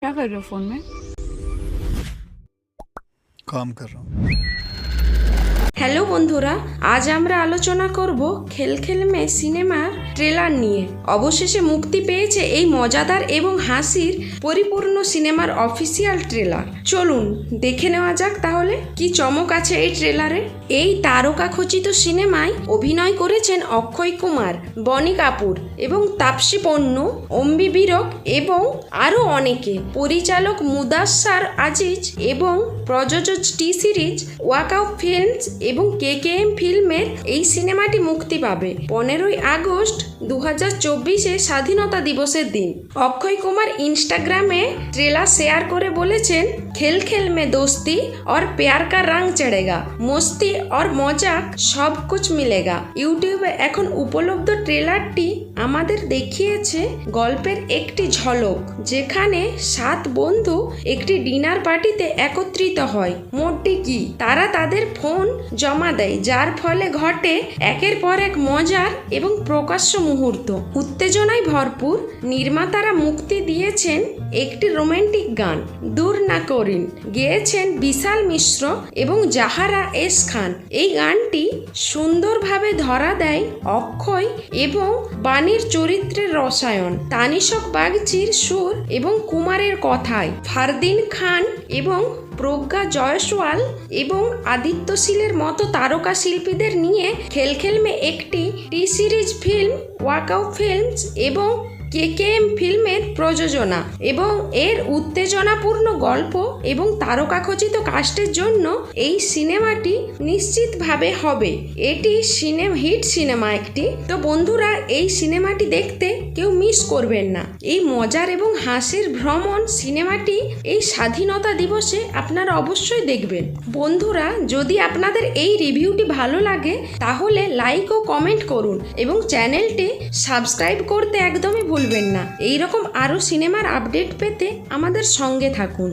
क्या कर रहे हो फोन में? काम कर रहा हूँ। হ্যালো বন্ধুরা, আজ আমরা আলোচনা করব খেলখেলমে সিনেমার ট্রেলার নিয়ে। অবশেষে মুক্তি পেয়েছে এই মজাদার এবং হাসির পরিপূর্ণ সিনেমার অফিসিয়াল ট্রেলার। চলুন দেখে নেওয়া যাক তাহলে কি চমক আছে এই ট্রেলারে। এই তারকাখচিত সিনেমায় অভিনয় করেছেন অক্ষয় কুমার, বনি কাপুর এবং তাপসী পন্নু, অম্বি বিরক এবং আরও অনেকে। পরিচালক মুদাস্সার আজিজ এবং প্রযোজক টি সিরিজ ওয়াকআউট ফিল্মস এবং কেকেএম ফিল্মের এই সিনেমাটি মুক্তি পাবে 15ই আগস্ট 2024 স্বাধীনতা দিবসের দিন। অক্ষয় কুমার ইনস্টাগ্রামে ট্রেলার শেয়ার করে বলেছেন, খেল খেল মে দোস্তি और प्यार का रंग चढ़ेगा, মস্তি और মজাক সব কুছ মিলেগা। ইউটিউবে এখন উপলব্ধ ট্রেলারটি আমাদের দেখিয়েছে গল্পের একটি ঝলক, যেখানে 7 বন্ধু একটি ডিনার পার্টিতে একত্রিত হয়। মোটটি কি, তারা তাদের ফোন জমা দেয়, যার ফলে ঘটে একের পর এক মজার এবং প্রকাশ্য মুহূর্ত। উত্তেজনায় ভরপুর নির্মাতারা মুক্তি দিয়েছেন একটি রোমান্টিক গান দূর না করিন, গেয়েছেন বিশাল মিশ্র এবং জাহারা এস খান। এই গানটি সুন্দরভাবে ধরা দেয় অক্ষয় এবং বাণীর চরিত্রের রসায়ন, তানিশক বাগচির সুর এবং কুমারের কথায়। ফারদিন খান এবং প্রজ্ঞা জয়সওয়াল এবং আদিত্য শীলের মতো তারকা শিল্পীদের নিয়ে খেলখেলমে একটি টি সিরিজ ফিল্ম ওয়াকআউট ফিল্মস এবং কেকেএম ফিল্মের প্রযোজনা এবং এর উত্তেজনাপূর্ণ গল্প এবং তারকাখচিত কাস্টের জন্য এই সিনেমাটি নিশ্চিতভাবে হবে। এটি হিট সিনেমা একটি। তো বন্ধুরা, এই সিনেমাটি দেখতে কেউ মিস করবেন না। এই মজার এবং হাসির ভ্রমণ সিনেমাটি এই স্বাধীনতা দিবসে আপনারা অবশ্যই দেখবেন। বন্ধুরা, যদি আপনাদের এই রিভিউটি ভালো লাগে তাহলে লাইক ও কমেন্ট করুন এবং চ্যানেলটি সাবস্ক্রাইব করতে একদমই ভুলবেন না। এইরকম আরও সিনেমার আপডেট পেতে আমাদের সঙ্গে থাকুন।